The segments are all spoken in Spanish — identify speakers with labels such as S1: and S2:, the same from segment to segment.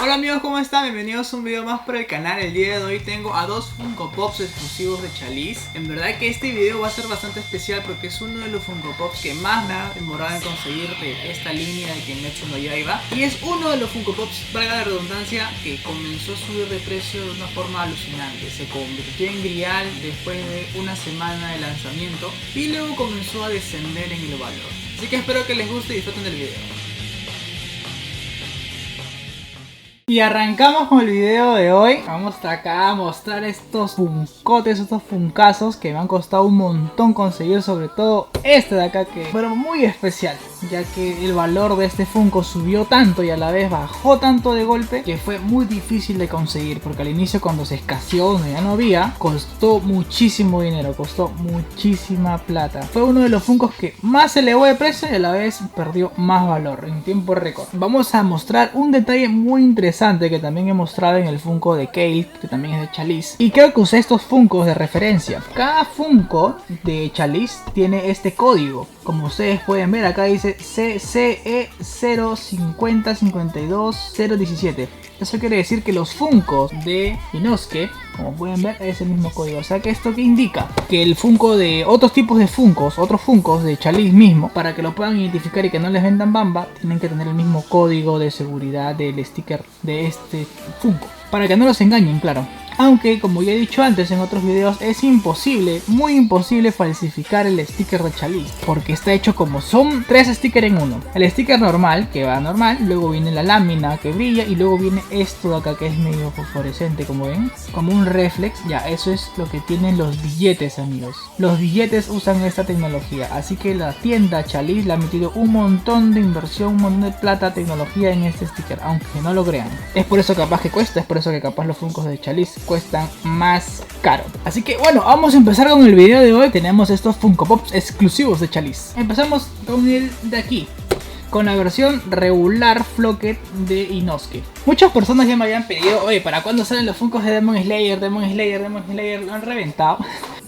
S1: Hola amigos, ¿cómo están? Bienvenidos a un video más por el canal. El día de hoy tengo a dos Funko Pops exclusivos de Chalice. En verdad que este video va a ser bastante especial porque es uno de los Funko Pops que más me ha demorado en conseguir de esta línea de Kimetsu no Yaiba. Y es uno de los Funko Pops, valga la redundancia, que comenzó a subir de precio de una forma alucinante. Se convirtió en grial después de una semana de lanzamiento y luego comenzó a descender en el valor. Así que espero que les guste y disfruten del video. Y arrancamos con el video de hoy. Vamos acá a mostrar estos funcotes, estos funkazos que me han costado un montón conseguir. Sobre todo este de acá que fue muy especial, ya que el valor de este funko subió tanto y a la vez bajó tanto de golpe que fue muy difícil de conseguir. Porque al inicio, cuando se escaseó, donde ya no había, costó muchísimo dinero, costó muchísima plata. Fue uno de los funkos que más se elevó de precio y a la vez perdió más valor en tiempo récord. Vamos a mostrar un detalle muy interesante que también he mostrado en el Funko de Kale, que también es de Chalice, y creo que usé estos Funkos de referencia. Cada Funko de Chalice tiene este código, como ustedes pueden ver acá dice CCE 05052-017. Eso quiere decir que los Funkos de Inosuke, como pueden ver, es el mismo código. O sea que esto que indica que el Funko de otros tipos de Funkos, otros Funkos de Chalice mismo, para que lo puedan identificar y que no les vendan bamba, tienen que tener el mismo código de seguridad del sticker de este Funko, para que no los engañen, claro. Aunque, como ya he dicho antes en otros videos, es imposible, muy imposible falsificar el sticker de Chalice, porque está hecho como son tres stickers en uno. El sticker normal, que va normal, luego viene la lámina que brilla y luego viene esto de acá que es medio fosforescente, como ven, como un reflex. Ya, eso es lo que tienen los billetes, amigos. Los billetes usan esta tecnología, así que la tienda Chalice le ha metido un montón de inversión, un montón de plata, tecnología en este sticker, aunque no lo crean. Es por eso capaz que cuesta, es por eso que capaz los Funkos de Chalice cuestan más caro. Así que bueno, vamos a empezar con el video de hoy. Tenemos estos Funko Pops exclusivos de Chalice. Empezamos con el de aquí, con la versión regular Flocket de Inosuke. Muchas personas ya me habían pedido, oye, ¿para cuándo salen los Funkos de Demon Slayer? Demon Slayer, Demon Slayer, lo han reventado.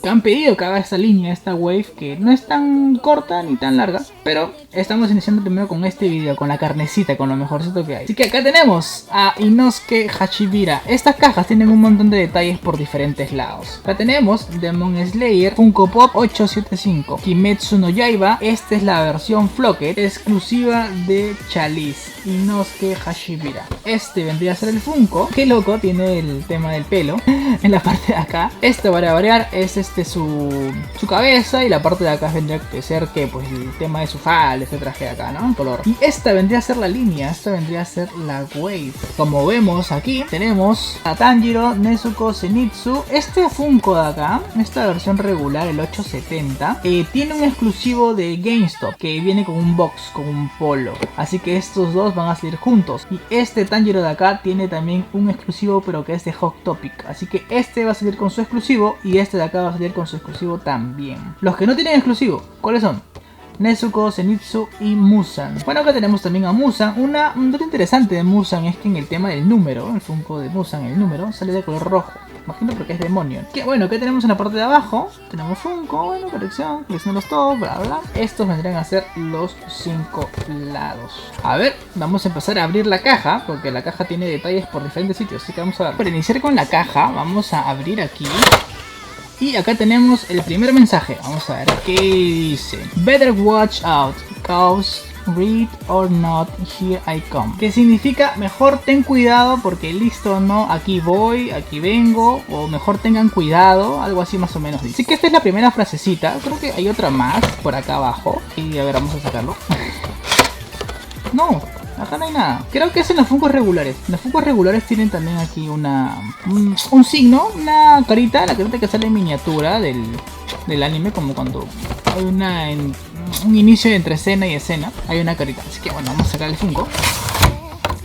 S1: Que han pedido que haga esta línea, esta wave, que no es tan corta ni tan larga, pero estamos iniciando primero con este video, con la carnecita, con lo mejorcito que hay. Así que acá tenemos a Inosuke Hachibira. Estas cajas tienen un montón de detalles por diferentes lados. Acá tenemos Demon Slayer Funko Pop 875 Kimetsu no Yaiba. Esta es la versión Flocket exclusiva de Chalice, Inosuke Hachibira. Este vendría a ser el Funko. Qué loco, tiene el tema del pelo en la parte de acá. Esto, para variar, es su cabeza, y la parte de acá vendría a ser que pues el tema de su falda, este traje de acá, ¿no? En color. Y esta vendría a ser la línea, esta vendría a ser la wave. Como vemos aquí, tenemos a Tanjiro Nezuko Zenitsu. Este Funko de acá, esta versión regular, el 870, tiene un exclusivo de GameStop que viene con un box, con un polo. Así que estos dos van a salir juntos. Y este Tanjiro de acá tiene también un exclusivo, pero que es de Hot Topic. Así que este va a salir con su exclusivo y este de acá va a salir con su exclusivo también. Los que no tienen exclusivo, ¿cuáles son? Nezuko, Zenitsu y Muzan. Bueno, acá tenemos también a Muzan. Un dato interesante de Muzan es que en el tema del número, el Funko de Muzan, el número sale de color rojo. Imagino porque es demonio. Que bueno, ¿qué tenemos en la parte de abajo? Tenemos Funko, bueno, coleccionarlos todos, bla bla. Estos vendrían a ser los 5 lados. A ver, vamos a empezar a abrir la caja, porque la caja tiene detalles por diferentes sitios. Así que vamos a ver. Para iniciar con la caja, vamos a abrir aquí. Y acá tenemos el primer mensaje. Vamos a ver qué dice. Better watch out, cause read or not, here I come. Que significa mejor ten cuidado porque listo, no, aquí voy, aquí vengo. O mejor tengan cuidado, algo así más o menos dice. Así que esta es la primera frasecita. Creo que hay otra más por acá abajo. Y a ver, vamos a sacarlo. No, acá no hay nada. Creo que es en los Funkos regulares. Los Funkos regulares tienen también aquí un signo, una carita, la carita que sale en miniatura del anime, como cuando hay un inicio entre escena y escena. Hay una carita. Así que bueno, vamos a sacar el Funko.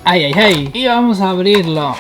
S1: ¡Ay, ay, ay! Y vamos a abrirlo.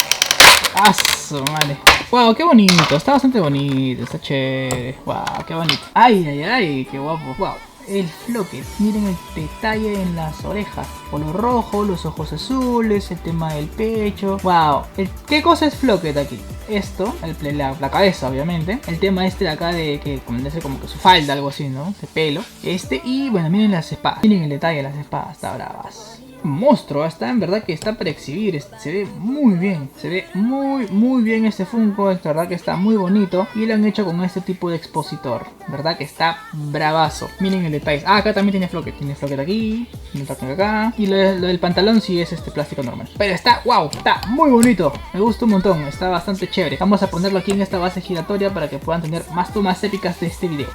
S1: ¡Aso, madre! ¡Wow! ¡Qué bonito! Está bastante bonito. Está chévere. ¡Wow! ¡Qué bonito! ¡Ay, ay, ay! ¡Qué guapo! ¡Wow! El Flocket, miren el detalle en las orejas, color rojo, los ojos azules, el tema del pecho. Wow, ¿qué cosa es Flocket aquí? Esto, la cabeza obviamente, el tema este de acá de que parece como que su falda, algo así, ¿no? De pelo, y bueno, miren las espadas, miren el detalle de las espadas, está bravas. monstruo. Está en verdad que está para exhibir. Se ve muy bien. Se ve muy bien este Funko. Es verdad que está muy bonito. Y lo han hecho con este tipo de expositor. Verdad que está bravazo. Miren el detalle. Ah, acá también tiene Flocket. Tiene Flocket aquí. Tiene Flocket acá. Y lo del pantalón sí es este plástico normal. Pero está, wow, está muy bonito. Me gusta un montón. Está bastante chévere. Vamos a ponerlo aquí en esta base giratoria para que puedan tener más tomas épicas de este video.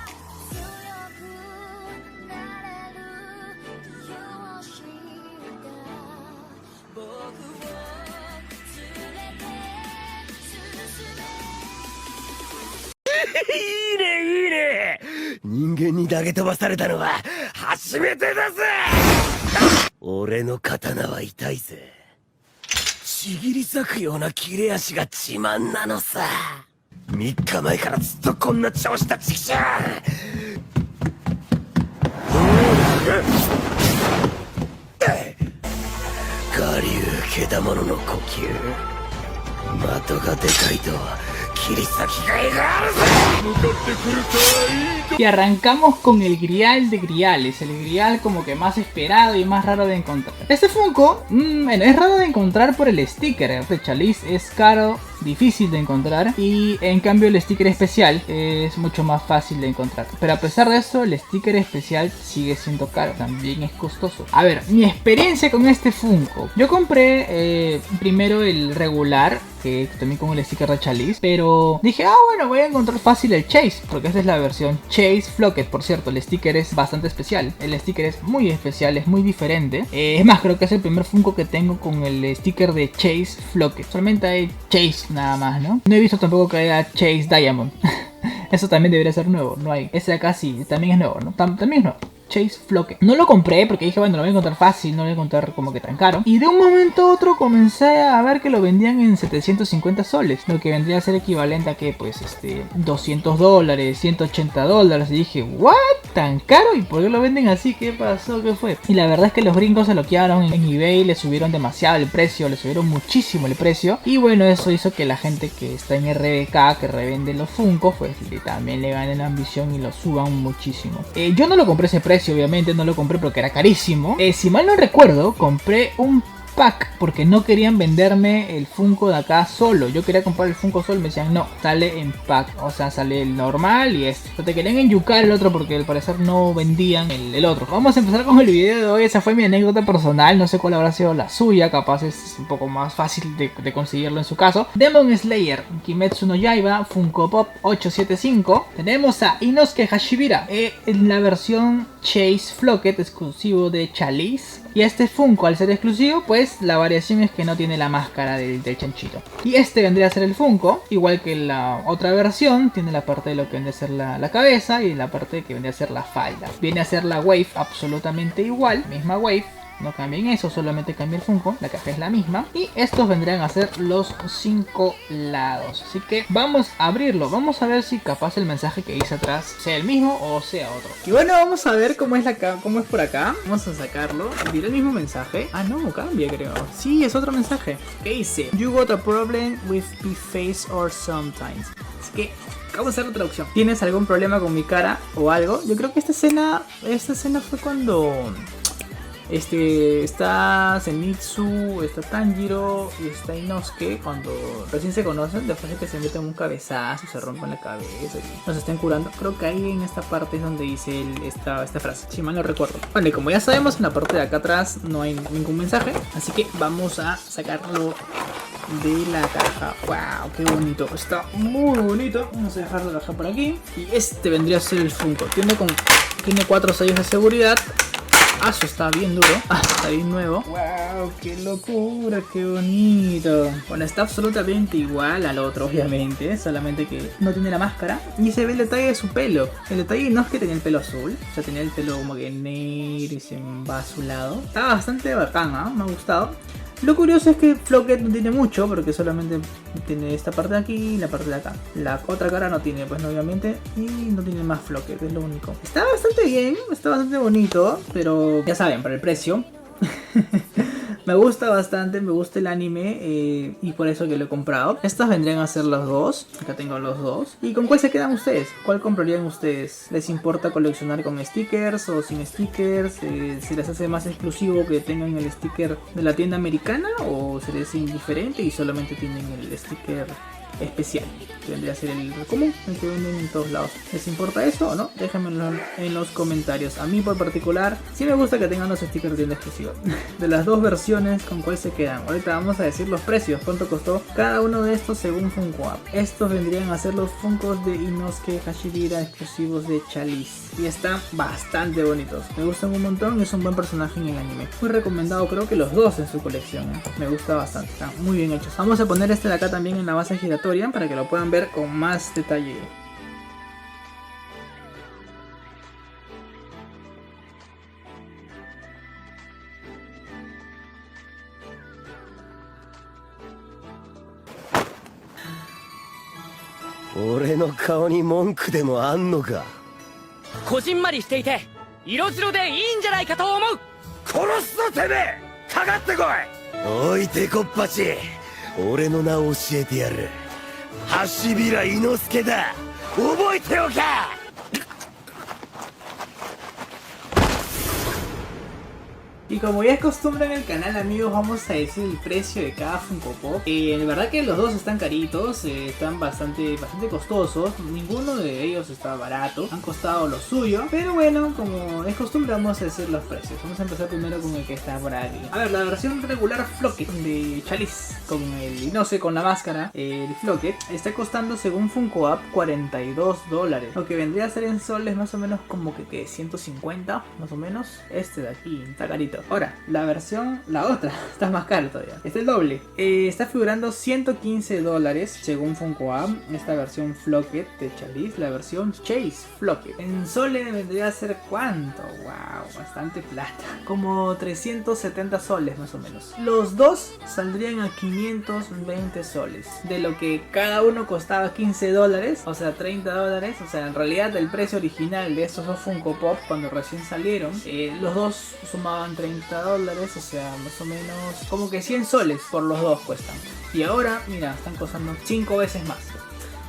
S1: Y arrancamos con el grial de griales, el grial como que más esperado y más raro de encontrar. Este Funko, bueno, es raro de encontrar por el sticker. El de Chalice es caro, difícil de encontrar, y en cambio el sticker especial es mucho más fácil de encontrar. Pero a pesar de eso, el sticker especial sigue siendo caro, también es costoso. A ver, mi experiencia con este Funko. Yo compré primero el regular, que también con el sticker de Chalice, pero dije, bueno, voy a encontrar fácil el Chase, porque esta es la versión Chase Flocket. Por cierto, el sticker es bastante especial, el sticker es muy especial, es muy diferente. Es más, creo que es el primer Funko que tengo con el sticker de Chase Flocket. Solamente hay Chase nada más, ¿no? No he visto tampoco que haya Chase Diamond. Eso también debería ser nuevo, no hay. Ese de acá sí, también es nuevo, ¿no? También es nuevo. Chase Flocket. No lo compré porque dije, bueno, lo voy a encontrar fácil, no lo voy a encontrar como que tan caro. Y de un momento a otro comencé a ver que lo vendían en 750 soles. Lo que vendría a ser equivalente a que, pues, $200, $180. Y dije, ¿what? ¿Tan caro? ¿Y por qué lo venden así? ¿Qué pasó? ¿Qué fue? Y la verdad es que los gringos se loquearon en eBay, le subieron demasiado el precio, le subieron muchísimo el precio. Y bueno, eso hizo que la gente que está en RBK, que revende los Funko, pues también le ganen la ambición y lo suban muchísimo. Yo no lo compré ese precio. Obviamente no lo compré porque era carísimo. Si mal no recuerdo, compré un pack porque no querían venderme el Funko de acá solo. Yo quería comprar el Funko solo y me decían no, sale en pack, o sea, sale el normal y este. Te querían enyucar el otro porque al parecer no vendían el otro. Vamos a empezar con el video de hoy. Esa fue mi anécdota personal, no sé cuál habrá sido la suya, capaz es un poco más fácil de conseguirlo en su caso. Demon Slayer, Kimetsu no Yaiba, Funko Pop 875. Tenemos a Inosuke Hashibira en la versión Chase Flocket exclusivo de Chalice. Y este Funko, al ser exclusivo, pues la variación es que no tiene la máscara del chanchito. Y este vendría a ser el Funko, igual que la otra versión, tiene la parte de lo que vendría a ser la cabeza y la parte que vendría a ser la falda. Viene a ser la wave absolutamente igual, misma wave. No cambien eso, solamente cambia el Funko, la caja es la misma. Y estos vendrían a ser los 5 lados. Así que vamos a abrirlo, vamos a ver si capaz el mensaje que dice atrás sea el mismo o sea otro. Y bueno, vamos a ver cómo es por acá. Vamos a sacarlo, dirá el mismo mensaje. Ah no, cambia creo. Sí, es otro mensaje. ¿Qué dice? You got a problem with the face or sometimes. Así que vamos a hacer la traducción. ¿Tienes algún problema con mi cara o algo? Yo creo que esta escena fue cuando está Zenitsu, está Tanjiro y está Inosuke cuando recién se conocen, después de que se meten un cabezazo, se rompen la cabeza y nos estén curando. Creo que ahí en esta parte es donde dice esta frase, si mal no recuerdo. Vale, como ya sabemos, en la parte de acá atrás no hay ningún mensaje, así que vamos a sacarlo de la caja. Wow, qué bonito, está muy bonito. Vamos a dejar la caja por aquí. Y este vendría a ser el Funko. Tiene 4 sellos de seguridad. Eso está bien duro. Está bien nuevo. Wow, qué locura, qué bonito. Bueno, está absolutamente igual al otro, obviamente. Solamente que no tiene la máscara. Y se ve el detalle de su pelo. El detalle no es que tenía el pelo azul. O sea, tenía el pelo como que negro y se va a su lado. Está bastante bacán, ¿eh? Me ha gustado. Lo curioso es que Flocket no tiene mucho, porque solamente tiene esta parte de aquí y la parte de acá. La otra cara no tiene, pues no, obviamente, y no tiene más Flocket, es lo único. Está bastante bien, está bastante bonito, pero ya saben, para el precio Me gusta bastante, me gusta el anime y por eso que lo he comprado. Estos vendrían a ser los dos. Acá tengo los dos. ¿Y con cuál se quedan ustedes? ¿Cuál comprarían ustedes? ¿Les importa coleccionar con stickers o sin stickers? ¿Se les hace más exclusivo que tengan el sticker de la tienda americana? ¿O se les hace indiferente y solamente tienen el sticker especial, que vendría a ser el común, el que venden en todos lados? ¿Les importa eso o no? Déjenmelo en los comentarios. A mí por particular sí me gusta que tengan los stickers de tienda exclusiva. De las dos versiones, ¿con cuál se quedan? Ahorita vamos a decir los precios, cuánto costó cada uno de estos según Funko App. Estos vendrían a ser los Funkos de Inosuke Hashirira exclusivos de Chalice y están bastante bonitos, me gustan un montón, es un buen personaje en el anime. Muy recomendado, creo que los dos en su colección, me gusta bastante, están muy bien hechos. Vamos a poner este de acá también en la base giratoria para que lo puedan ver con más detalle.
S2: Ore no kao ni monku demo anno ka?
S3: こじんまりしていて色白でいいんじゃないかと思う。
S2: 殺すぞてめえ！かかってこい！おいてこっぱち、俺の名を教えてやる。橋平伊之助だ。覚えておけ！
S1: Y como ya es costumbre en el canal, amigos, vamos a decir el precio de cada Funko Pop. La verdad que los dos están caritos, están bastante costosos. Ninguno de ellos está barato, han costado lo suyo. Pero bueno, como es costumbre, vamos a decir los precios. Vamos a empezar primero con el que está por aquí. A ver, la versión regular Flocket de Chalice, con el, no sé, con la máscara, el Flocket, está costando según Funko App $42. Lo que vendría a ser en soles más o menos como que 150, más o menos. Este de aquí, está carito. Ahora, la versión, la otra, está más cara todavía. Está el doble. Está figurando $115 según Funko App. Esta versión Flocket de Chalice, la versión Chase Flocket. En soles vendría a ser ¿cuánto? Wow, bastante plata. Como 370 soles más o menos. Los dos saldrían a 520 soles. De lo que cada uno costaba $15, o sea, $30. O sea, en realidad el precio original de estos dos Funko Pop cuando recién salieron, los dos sumaban $30, o sea, más o menos como que 100 soles por los dos cuestan. Y ahora, mira, están costando 5 veces más.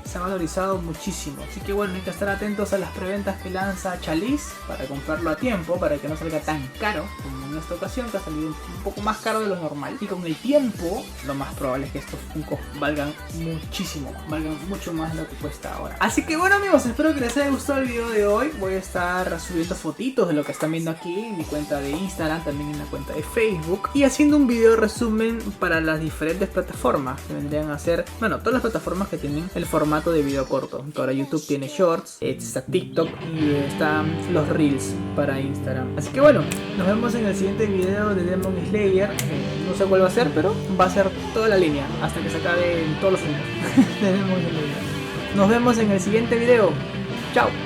S1: Se ha valorizado muchísimo, así que bueno, hay que estar atentos a las preventas que lanza Chalice para comprarlo a tiempo, para que no salga tan caro como en esta ocasión, que ha salido un poco más caro de lo normal. Y con el tiempo, lo más probable es que estos Funkos valgan muchísimo, valgan mucho más de lo que cuesta ahora. Así que bueno, amigos, espero que les haya gustado el video de hoy. Voy a estar subiendo fotitos de lo que están viendo aquí en mi cuenta de Instagram, también en la cuenta de Facebook, y haciendo un video resumen para las diferentes plataformas que vendrían a ser, bueno, todas las plataformas que tienen el formato de video corto. Ahora YouTube tiene Shorts, está TikTok y están los Reels para Instagram. Así que bueno, nos vemos en el siguiente video de Demon Slayer. No sé cuál va a ser, pero va a ser toda la línea hasta que se acaben todos los filmes de Demon Slayer. Nos vemos en el siguiente video. Chao.